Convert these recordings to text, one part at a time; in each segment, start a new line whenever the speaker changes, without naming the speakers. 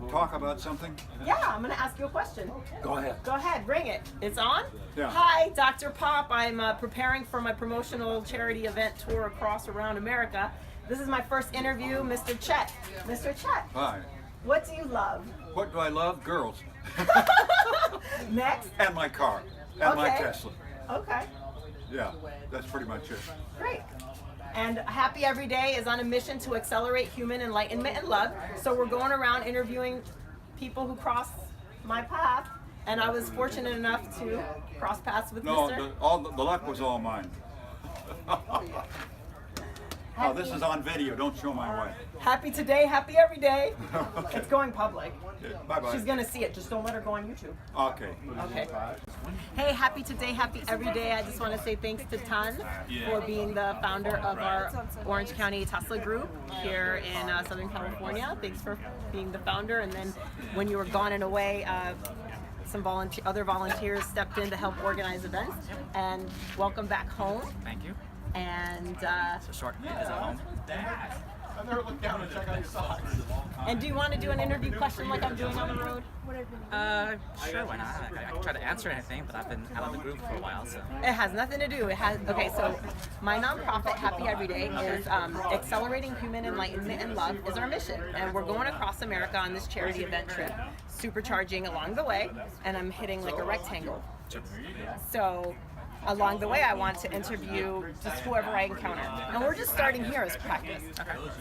talk about something?
Yeah, I'm going to ask you a question.
Go ahead.
Go ahead, bring it. It's on?
Yeah.
Hi, Dr. Pop. I'm preparing for my promotional charity event tour around America. This is my first interview, Mr. Chet. Mr. Chet,
Hi.
what do you love?
What do I love? Girls.
Next?
And my car. And my
Okay.
Tesla.
Okay,
Yeah, that's pretty much it.
great. And Happy Every Day is on a mission to accelerate human enlightenment and love. So we're going around interviewing people who cross my path, and I was fortunate enough to cross paths with
No,
Mr.
the luck was all mine. Oh, this is on video. Don't show my wife.
Happy today, happy every day. It's going public.
Bye-bye.
She's gonna see it. Just don't let her go on YouTube.
Okay.
Okay. Hey, happy today, happy every day. I just want to say thanks to Ton for being the founder of our Orange County Tesla group here in Southern California. Thanks for being the founder. And then when you were gone and away, some other volunteers stepped in to help organize events. And welcome back home.
Thank you.
And
So short is at home.
I've never looked down and checked out your socks.
and do you want to do an interview question like I'm doing on the road?
Sure, why not? I can try to answer anything, but I've been out of the group for a while, so.
It has nothing to do. It has okay. So my nonprofit, Happy Every Day, is accelerating human enlightenment and love is our mission, and we're going across America on this charity event trip, supercharging along the way, and I'm hitting like a rectangle. So along the way, I want to interview just whoever I encounter, and we're just starting here as practice.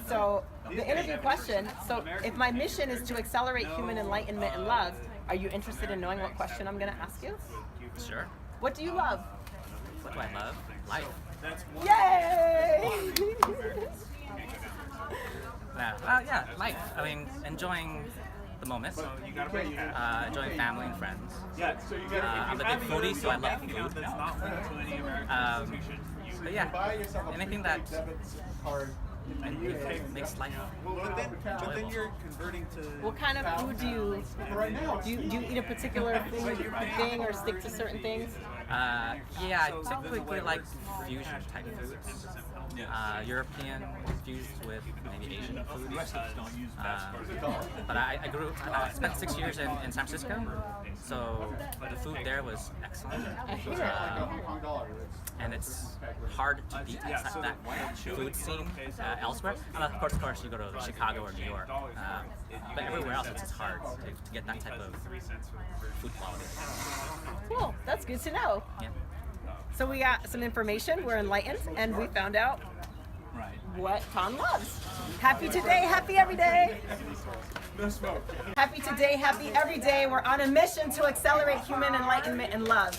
So the interview question. So if my mission is to accelerate human enlightenment and love, are you interested in knowing what question I'm going to ask you?
Sure.
What do you love?
What do I love? Life.
Yay!
Yeah, life. I mean, enjoying the moment, enjoying family and friends. I'm a big foodie, so I love food. But yeah, anything that makes life
But then you're converting to.
What kind of food do you eat a particular thing or stick to certain things?
Yeah, I typically like fusion type foods. European infused with maybe Asian food. But I spent 6 years in San Francisco, so the food there was excellent. And it's hard to beat that food scene elsewhere. And of course, you go to Chicago or New York. But everywhere else, it's just hard to get that type of food quality.
Cool, that's good to know.
Yeah.
So we got some information, we're enlightened, and we found out what Tom loves. Happy today, happy every day. Happy today, happy every day. We're on a mission to accelerate human enlightenment and love.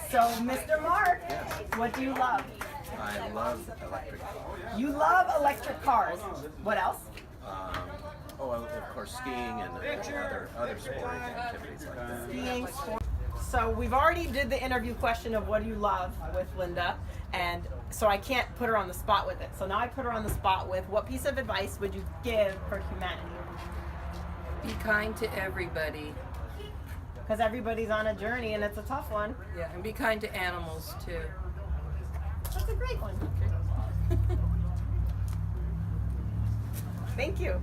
So, Mr. Mark, what do you love?
I love electric cars.
You love electric cars. What else?
Well, of course, skiing and other sporting activities like that.
Skiing, sport. So we've already did the interview question of what do you love with Linda, and so I can't put her on the spot with it. So now I put her on the spot with what piece of advice would you give for humanity?
Be kind to everybody.
Because everybody's on a journey and it's a tough one.
Yeah, and be kind to animals too.
That's a great one. Thank you.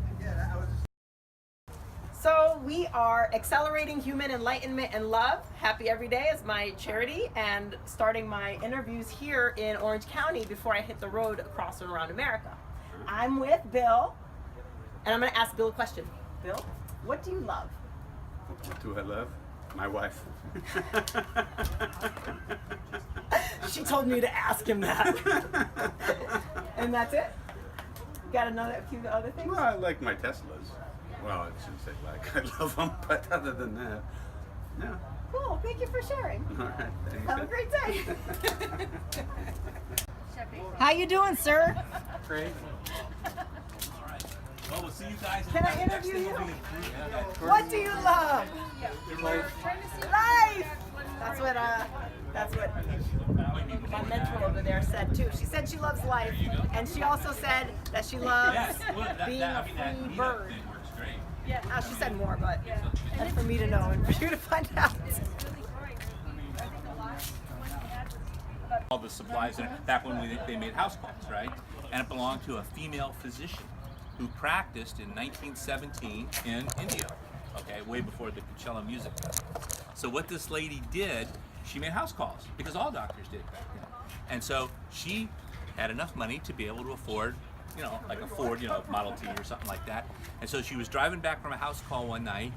So we are accelerating human enlightenment and love. Happy Every Day is my charity, and starting my interviews here in Orange County before I hit the road across and around America. I'm with Bill, and I'm going to ask Bill a question. Bill, what do you love?
What do I love? My wife.
She told me to ask him that. And that's it? Got a few other things?
Well, I like my Teslas. Well, I shouldn't say like I love them, but other than that, yeah.
Cool, thank you for sharing.
All right, thanks.
Have a great day. How you doing, sir?
Great.
Well, we'll see you guys.
Can I interview you? What do you love? Life. That's what my mentor over there said too. She said she loves life, and she also said that she loves being a free bird. Yeah, she said more, but that's for me to know and for you to find out.
All the supplies in it, back when they made house calls, right? And it belonged to a female physician who practiced in 1917 in India. okay, way before the Coachella Music Festival. So what this lady did, she made house calls, because all doctors did back then. And so she had enough money to be able to afford, like a Ford, Model T or something like that. And so she was driving back from a house call one night,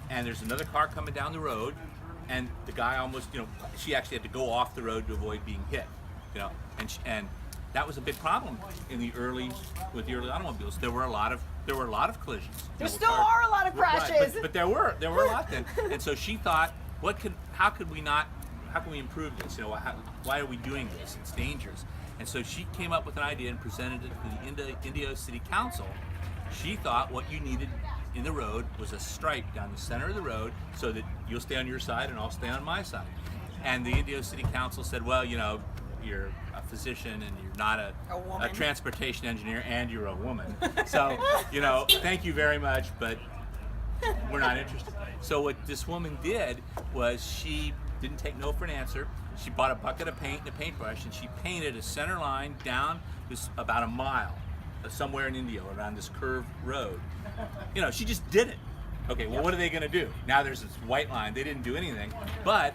and there's another car coming down the road, and the guy almost, she actually had to go off the road to avoid being hit, and that was a big problem with the early automobiles. There were a lot of collisions.
There still are a lot of crashes.
Right, but there were a lot then. And so she thought, how can we improve this? Why are we doing this? It's dangerous. And so she came up with an idea and presented it to the Indio City Council. She thought what you needed in the road was a stripe down the center of the road so that you'll stay on your side and I'll stay on my side. And the Indio City Council said, well, you're a physician and you're not a transportation engineer and you're a woman. So, thank you very much, but we're not interested. So what this woman did was she didn't take no for an answer. She bought a bucket of paint and a paintbrush and she painted a center line down this about a mile, somewhere in Indio, around this curved road. She just did it. Okay, well, what are they going to do? Now there's this white line. They didn't do anything, but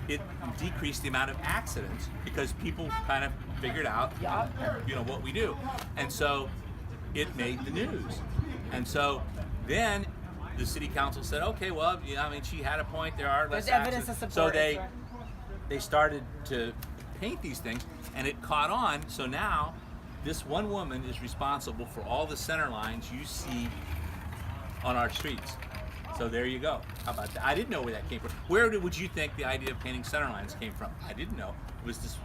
it decreased the amount of accidents because people kind of figured out, what we do. And so it made the news. And so then the city council said, okay, well, she had a point. There are less
evidence
accidents.
to support
So
it.
they started to paint these things, and it caught on. So now this one woman is responsible for all the center lines you see on our streets. So there you go. How about that? I didn't know where that came from. Where would you think the idea of painting center lines came from? I didn't know. It was this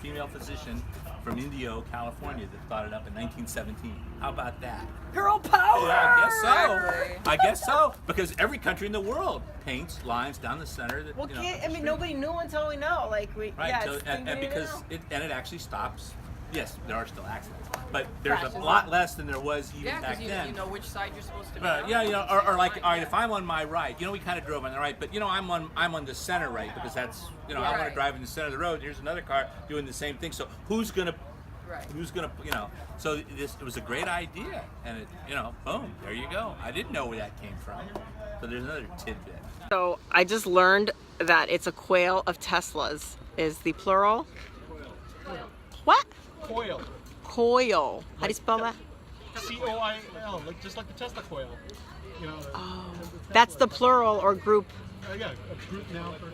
female physician from Indio, California, that thought it up in 1917. How about that?
Girl power!
Yeah, I guess so.
Exactly.
I guess so. Because every country in the world paints lines down the center. That,
Well, nobody knew until we know.
Right.
Yeah,
So,
it's
and
thing
because
to know.
it actually stops. Yes, there are still accidents, but there's
Crashes.
a lot less than there was even
Yeah,
back
because
then.
you know which side you're supposed to be
Right,
on.
yeah, or like, all right, if I'm on my right, we kind of drove on the right, but I'm on the center right because that's, I want to
Right.
drive in the center of the road. Here's another car doing the same thing. So who's gonna,
Right.
So it was a great idea, and it, boom, there you go. I didn't know where that came from. So there's another tidbit.
So I just learned that it's a quail of Teslas is the plural. What?
Coil.
Coil. How do you spell that?
C-O-I-L, just like the Tesla coil.
Oh, that's the plural or group.
Yeah, a group now for.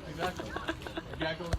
Exactly.